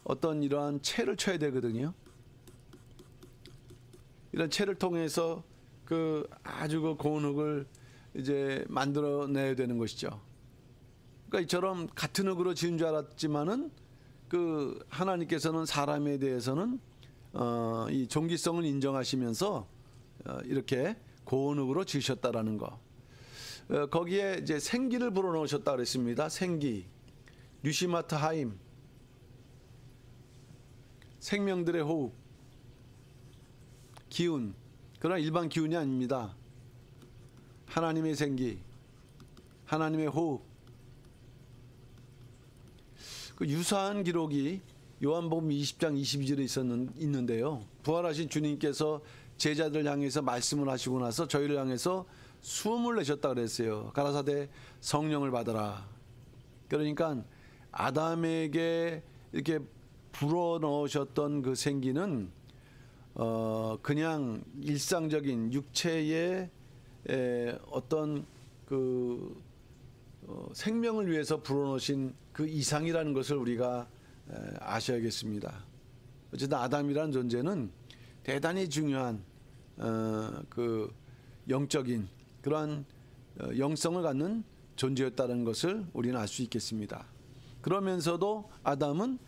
어떤 이러한 채를 쳐야 되거든요. 이런 채를 통해서 그 아주 그 고운 흙을 이제 만들어내야 되는 것이죠. 그러니까 이처럼 같은 흙으로 지은 줄 알았지만은 그 하나님께서는 사람에 대해서는 이 종기성을 인정하시면서 이렇게 고운 흙으로 지으셨다라는 거. 거기에 이제 생기를 불어넣으셨다 그랬습니다. 생기, 뉴시마트 하임, 생명들의 호흡, 기운. 그러나 일반 기운이 아닙니다. 하나님의 생기, 하나님의 호흡. 그 유사한 기록이 요한복음 20장 22절에 있는데요. 부활하신 주님께서 제자들 향해서 말씀을 하시고 나서 저희를 향해서 숨을 내셨다 그랬어요. 가라사대 성령을 받아라. 그러니까 아담에게 이렇게 불어넣으셨던 그 생기는 그냥 일상적인 육체의 어떤 그 생명을 위해서 불어넣으신 그 이상이라는 것을 우리가 아셔야겠습니다. 어쨌든 아담이라는 존재는 대단히 중요한 그 영적인 그러한 영성을 갖는 존재였다는 것을 우리는 알 수 있겠습니다. 그러면서도 아담은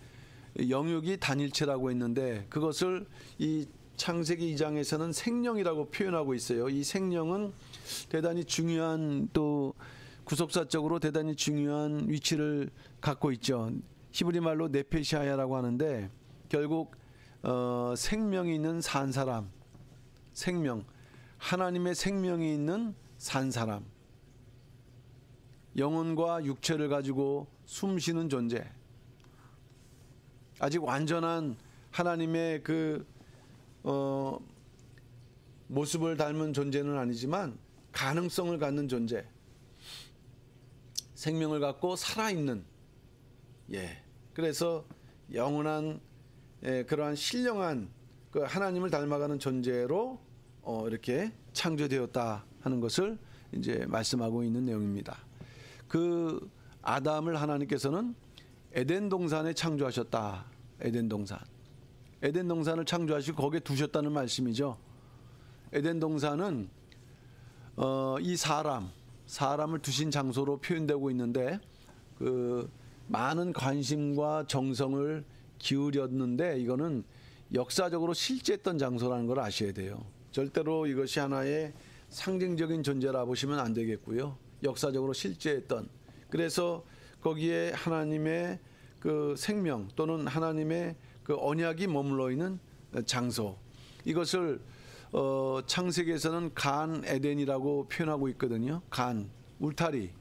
영육이 단일체라고 했는데 그것을 이 창세기 2장에서는 생명이라고 표현하고 있어요. 이 생명은 대단히 중요한, 또 구속사적으로 대단히 중요한 위치를 갖고 있죠. 히브리 말로 네페시아야라고 하는데 결국 생명이 있는 산 사람, 생명, 하나님의 생명이 있는 산 사람, 영혼과 육체를 가지고 숨쉬는 존재, 아직 완전한 하나님의 그 모습을 닮은 존재는 아니지만 가능성을 갖는 존재, 생명을 갖고 살아있는, 그래서 영원한 그러한 신령한 그 하나님을 닮아가는 존재로 이렇게 창조되었다 하는 것을 이제 말씀하고 있는 내용입니다. 그 아담을 하나님께서는 에덴 동산에 창조하셨다. 에덴 동산. 에덴 동산을 창조하시고 거기에 두셨다는 말씀이죠. 에덴 동산은 이 사람을 두신 장소로 표현되고 있는데 그 많은 관심과 정성을 기울였는데 이거는 역사적으로 실제했던 장소라는 걸 아셔야 돼요. 절대로 이것이 하나의 상징적인 존재라 보시면 안 되겠고요. 역사적으로 실제했던, 그래서 거기에 하나님의 그 생명 또는 하나님의 그 언약이 머물러 있는 장소, 이것을 창세기에서는 간 에덴이라고 표현하고 있거든요. 간, 울타리,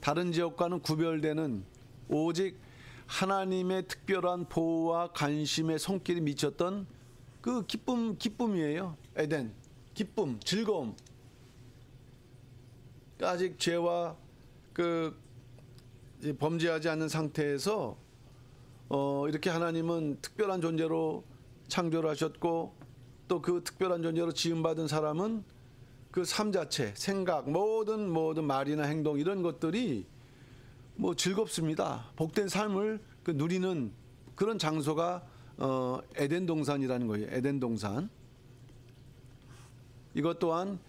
다른 지역과는 구별되는 오직 하나님의 특별한 보호와 관심의 손길이 미쳤던 그 기쁨이에요. 에덴, 기쁨, 즐거움. 아직 죄와 그 범죄하지 않는 상태에서 이렇게 하나님은 특별한 존재로 창조를 하셨고 또 그 특별한 존재로 지음받은 사람은 그 삶 자체, 생각, 모든 말이나 행동 이런 것들이 뭐 즐겁습니다. 복된 삶을 누리는 그런 장소가 에덴 동산이라는 거예요. 에덴 동산. 이것 또한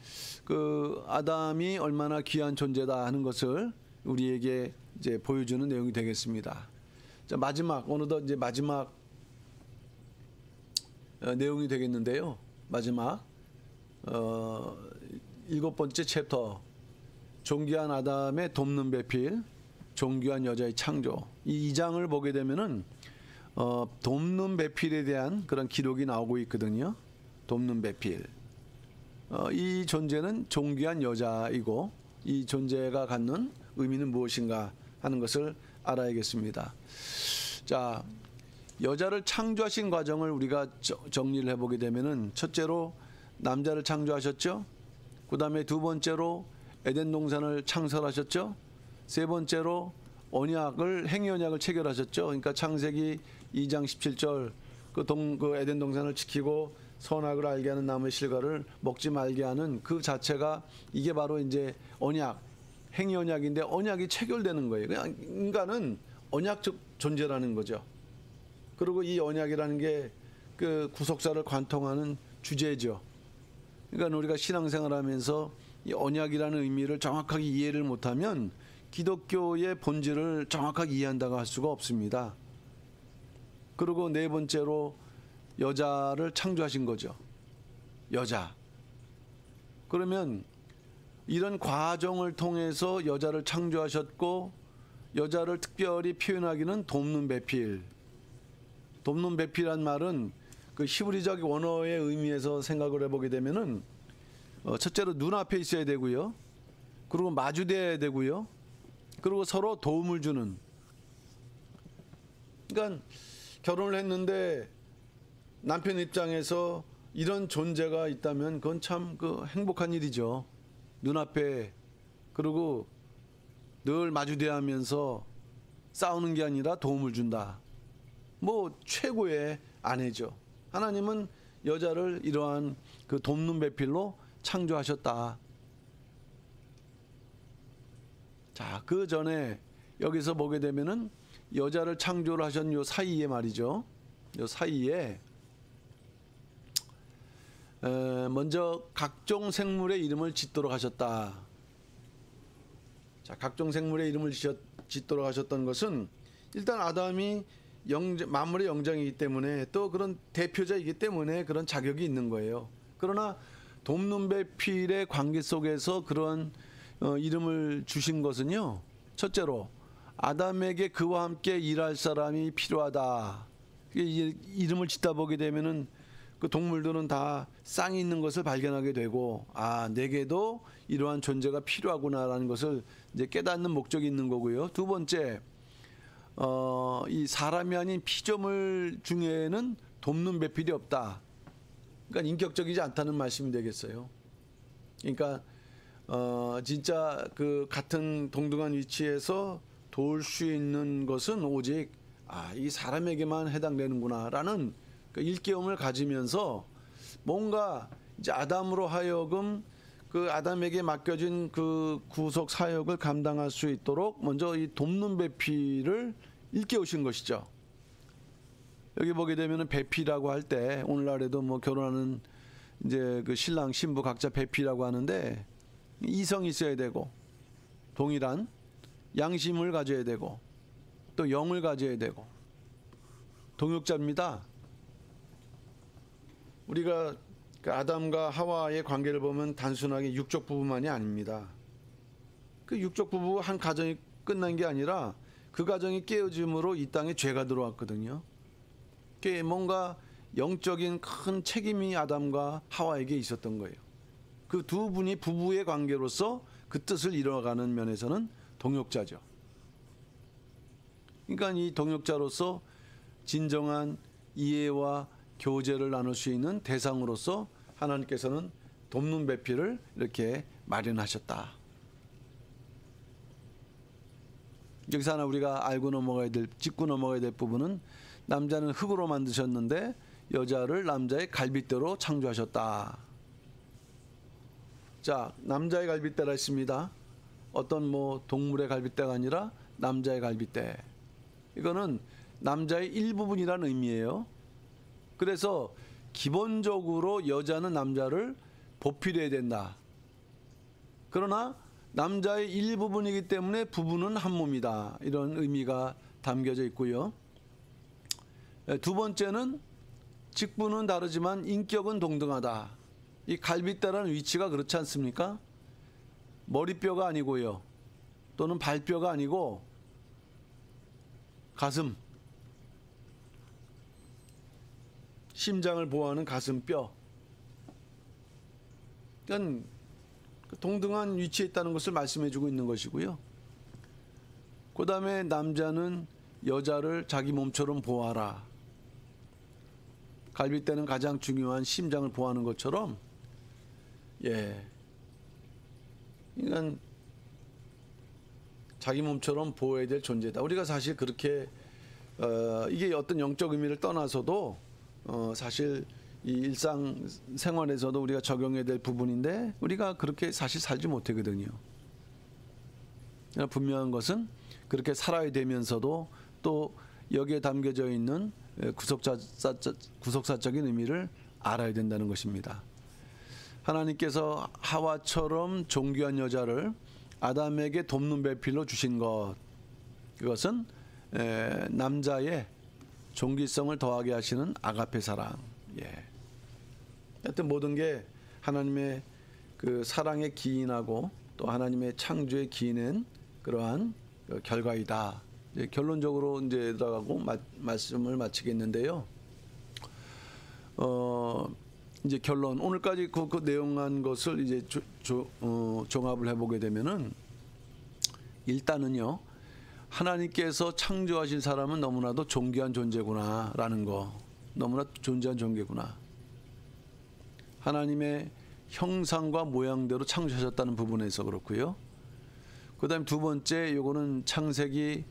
그 아담이 얼마나 귀한 존재다 하는 것을 우리에게 이제 보여주는 내용이 되겠습니다. 자, 마지막 어느덧 이제 마지막 내용이 되겠는데요. 마지막 7번째 챕터, 존귀한 아담의 돕는 배필, 존귀한 여자의 창조. 이 2장을 보게 되면은 돕는 배필에 대한 그런 기록이 나오고 있거든요. 돕는 배필. 이 존재는 존귀한 여자이고 이 존재가 갖는 의미는 무엇인가 하는 것을 알아야겠습니다. 자, 여자를 창조하신 과정을 우리가 정리를 해보게 되면은 첫째로 남자를 창조하셨죠. 그 다음에 두 번째로 에덴 동산을 창설하셨죠. 세 번째로 행위 언약을 체결하셨죠. 그러니까 창세기 2장 17절 그 에덴 동산을 지키고 선악을 알게 하는 나무의 실과를 먹지 말게 하는 그 자체가 이게 바로 이제 언약, 행위 언약인데 언약이 체결되는 거예요. 그냥 인간은 언약적 존재라는 거죠. 그리고 이 언약이라는 게 그 구속사를 관통하는 주제죠. 그러니까 우리가 신앙생활하면서 이 언약이라는 의미를 정확하게 이해를 못하면 기독교의 본질을 정확하게 이해한다고 할 수가 없습니다. 그리고 네 번째로 여자를 창조하신 거죠. 여자. 그러면 이런 과정을 통해서 여자를 창조하셨고 여자를 특별히 표현하기는 돕는 배필. 돕는 배필이란 말은 그 히브리적 원어의 의미에서 생각을 해보게 되면은 첫째로 눈앞에 있어야 되고요. 그리고 마주대야 되고요. 그리고 서로 도움을 주는. 그러니까 결혼을 했는데 남편 입장에서 이런 존재가 있다면 그건 참 그 행복한 일이죠. 눈앞에 그리고 늘 마주대하면서 싸우는 게 아니라 도움을 준다. 뭐 최고의 아내죠. 하나님은 여자를 이러한 그 돕는 배필로 창조하셨다. 자, 그 전에 여기서 보게 되면은 여자를 창조를 하신 요 사이에 말이죠. 요 사이에 먼저 각종 생물의 이름을 짓도록 하셨다. 자, 각종 생물의 이름을 짓도록 하셨던 것은 일단 아담이 만물의 영장이기 때문에 또 그런 대표자이기 때문에 그런 자격이 있는 거예요. 그러나 돕는 배필의 관계 속에서 그런 이름을 주신 것은요. 첫째로 아담에게 그와 함께 일할 사람이 필요하다. 이름을 짓다 보게 되면은 그 동물들은 다 쌍이 있는 것을 발견하게 되고 내게도 이러한 존재가 필요하구나라는 것을 이제 깨닫는 목적이 있는 거고요. 두 번째, 이 사람이 아닌 피조물 중에는 돕는 배필이 없다. 그러니까 인격적이지 않다는 말씀이 되겠어요. 그러니까 진짜 그 같은 동등한 위치에서 도울 수 있는 것은 오직 이 사람에게만 해당되는구나라는 그 일깨움을 가지면서 뭔가 이제 아담으로 하여금 그 아담에게 맡겨진 그 구속 사역을 감당할 수 있도록 먼저 이 돕는 배필을 일깨우신 것이죠. 여기 보게 되면은 배필이라고 할 때 오늘날에도 뭐 결혼하는 이제 그 신랑 신부 각자 배필이라고 하는데 이성이 있어야 되고 동일한 양심을 가져야 되고 또 영을 가져야 되고 동역자입니다. 우리가 그 아담과 하와의 관계를 보면 단순하게 육적 부부만이 아닙니다. 그 육적 부부 한 가정이 끝난 게 아니라 그 가정이 깨어짐으로 이 땅에 죄가 들어왔거든요. 그게 뭔가 영적인 큰 책임이 아담과 하와에게 있었던 거예요. 그 두 분이 부부의 관계로서 그 뜻을 이뤄가는 면에서는 동역자죠. 그러니까 이 동역자로서 진정한 이해와 교제를 나눌 수 있는 대상으로서 하나님께서는 돕는 배필을 이렇게 마련하셨다. 여기서 하나 우리가 알고 넘어가야 될, 짚고 넘어가야 될 부분은 남자는 흙으로 만드셨는데 여자를 남자의 갈빗대로 창조하셨다. 자, 남자의 갈빗대라 했습니다. 어떤 뭐 동물의 갈빗대가 아니라 남자의 갈빗대. 이거는 남자의 일부분이라는 의미예요. 그래서 기본적으로 여자는 남자를 보필해야 된다. 그러나 남자의 일부분이기 때문에 부부는 한 몸이다. 이런 의미가 담겨져 있고요. 두 번째는 직분은 다르지만 인격은 동등하다. 이 갈빗대라는 위치가 그렇지 않습니까? 머리뼈가 아니고요. 또는 발뼈가 아니고 가슴, 심장을 보호하는 가슴뼈. 그러니까 동등한 위치에 있다는 것을 말씀해주고 있는 것이고요. 그 다음에 남자는 여자를 자기 몸처럼 보호하라. 갈빗대는 가장 중요한 심장을 보호하는 것처럼, 예, 그러니까 자기 몸처럼 보호해야 될 존재다. 우리가 사실 그렇게 이게 어떤 영적 의미를 떠나서도 사실 이 일상 생활에서도 우리가 적용해야 될 부분인데 우리가 그렇게 사실 살지 못하거든요. 분명한 것은 그렇게 살아야 되면서도 또 여기에 담겨져 있는 구속사적인 의미를 알아야 된다는 것입니다. 하나님께서 하와처럼 존귀한 여자를 아담에게 돕는 배필로 주신 것, 그것은 남자의 존귀성을 더하게 하시는 아가페 사랑. 예. 하여튼 모든 게 하나님의 그 사랑에 기인하고 또 하나님의 창조에 기인한 그러한 결과이다. 이제 결론적으로 이제 들어가고 말씀을 마치겠는데요. 이제 결론, 오늘까지 그 내용한 것을 이제 종합을 해보게 되면은 일단은요, 하나님께서 창조하신 사람은 너무나도 존귀한 존재구나라는 거, 너무나 존귀한 존재구나. 하나님의 형상과 모양대로 창조하셨다는 부분에서 그렇고요. 그다음 두 번째, 요거는 창세기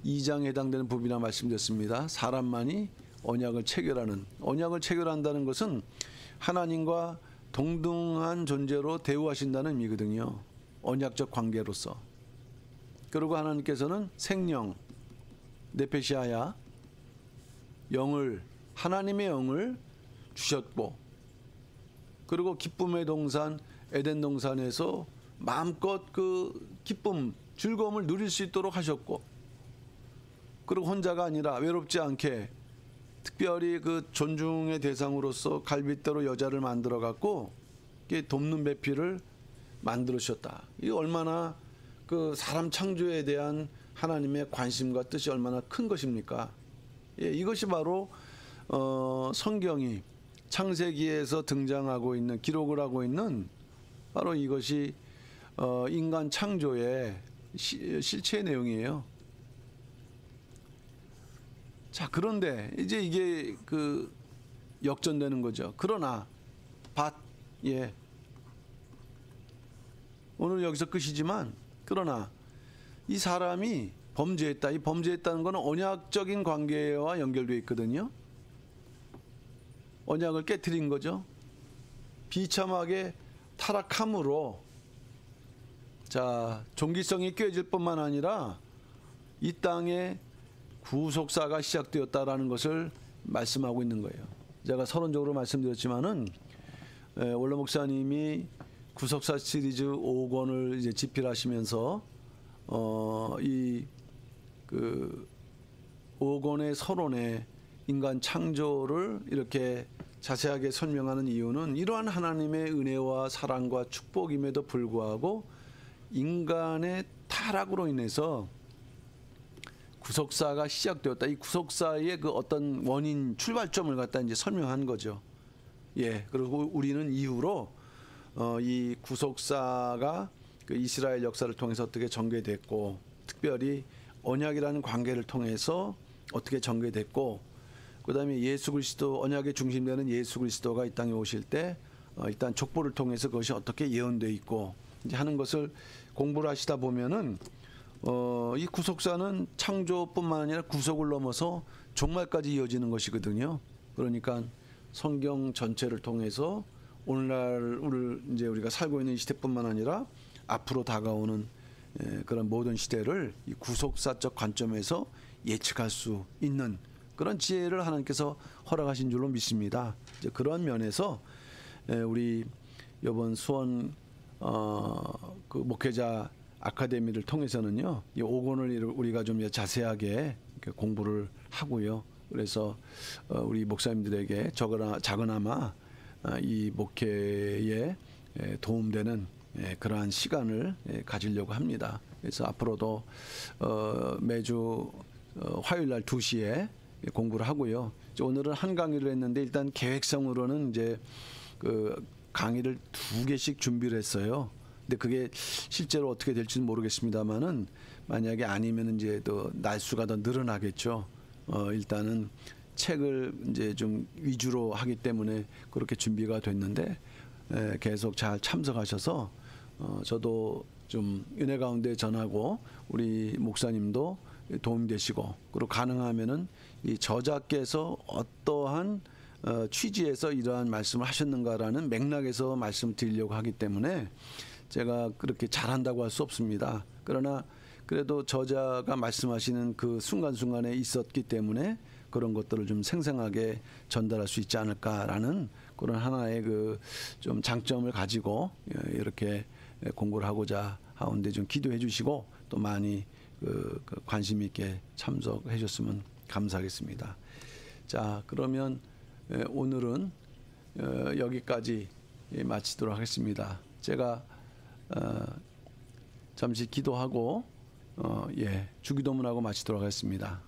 2장에 해당되는 부분이라 말씀드렸습니다. 사람만이 언약을 체결한다는 것은 하나님과 동등한 존재로 대우하신다는 의미거든요. 언약적 관계로서. 그리고 하나님께서는 생명, 네페시아야, 하나님의 영을 주셨고, 그리고 기쁨의 동산, 에덴 동산에서 마음껏 그 기쁨, 즐거움을 누릴 수 있도록 하셨고, 그리고 혼자가 아니라 외롭지 않게 특별히 그 존중의 대상으로서 갈빗대로 여자를 만들어 갖고 돕는 배필을 만들으셨다. 이게 얼마나 그 사람 창조에 대한 하나님의 관심과 뜻이 얼마나 큰 것입니까? 예, 이것이 바로 성경이 창세기에서 등장하고 있는, 기록을 하고 있는 바로 이것이 인간 창조의 실체의 내용이에요. 자, 그런데 이제 이게 그 역전되는 거죠. 그러나 예, 오늘 여기서 끝이지만, 그러나 이 사람이 범죄했다. 이 범죄했다는 것은 언약적인 관계와 연결되어 있거든요. 언약을 깨트린 거죠. 비참하게 타락함으로, 자, 존귀성이 깨질 뿐만 아니라 이 땅에 구속사가 시작되었다라는 것을 말씀하고 있는 거예요. 제가 서론적으로 말씀드렸지만은 원로 목사님이 구속사 시리즈 5권을 이제 집필하시면서 이 그 5권의 서론에 인간 창조를 이렇게 자세하게 설명하는 이유는 이러한 하나님의 은혜와 사랑과 축복임에도 불구하고 인간의 타락으로 인해서 구속사가 시작되었다. 이 구속사의 그 어떤 원인, 출발점을 갖다 이제 설명한 거죠. 예, 그리고 우리는 이후로 이 구속사가 그 이스라엘 역사를 통해서 어떻게 전개됐고, 특별히 언약이라는 관계를 통해서 어떻게 전개됐고, 그다음에 예수 그리스도, 언약의 중심되는 예수 그리스도가 이 땅에 오실 때 일단 족보를 통해서 그것이 어떻게 예언되어 있고 이제 하는 것을 공부를 하시다 보면은 이 구속사는 창조뿐만 아니라 구속을 넘어서 종말까지 이어지는 것이거든요. 그러니까 성경 전체를 통해서 오늘날 우리가 살고 있는 이 시대뿐만 아니라 앞으로 다가오는 그런 모든 시대를 이 구속사적 관점에서 예측할 수 있는 그런 지혜를 하나님께서 허락하신 줄로 믿습니다. 이제 그런 면에서 우리 이번 수원 그 목회자 아카데미를 통해서는요, 이 5권을 우리가 좀 자세하게 공부를 하고요. 그래서 우리 목사님들에게 작은아마 이 목회에 도움되는 그러한 시간을 가지려고 합니다. 그래서 앞으로도 매주 화요일 날 2시에 공부를 하고요. 오늘은 한 강의를 했는데 일단 계획성으로는 이제 그 강의를 2개씩 준비를 했어요. 근데 그게 실제로 어떻게 될지는 모르겠습니다만은 만약에 아니면 이제 또 날수가 더 늘어나겠죠. 일단은 책을 이제 좀 위주로 하기 때문에 그렇게 준비가 됐는데 계속 잘 참석하셔서 저도 좀 은혜 가운데 전하고 우리 목사님도 도움되시고 그리고 가능하면은 이 저자께서 어떠한 취지에서 이러한 말씀을 하셨는가라는 맥락에서 말씀을 드리려고 하기 때문에 제가 그렇게 잘한다고 할 수 없습니다. 그러나 그래도 저자가 말씀하시는 그 순간순간에 있었기 때문에 그런 것들을 좀 생생하게 전달할 수 있지 않을까라는 그런 하나의 그 좀 장점을 가지고 이렇게 공부를 하고자 하는데 좀 기도해 주시고 또 많이 그 관심 있게 참석해 주셨으면 감사하겠습니다. 자, 그러면 오늘은 여기까지 마치도록 하겠습니다. 제가 잠시 기도하고 주기도문하고 마치도록 하겠습니다.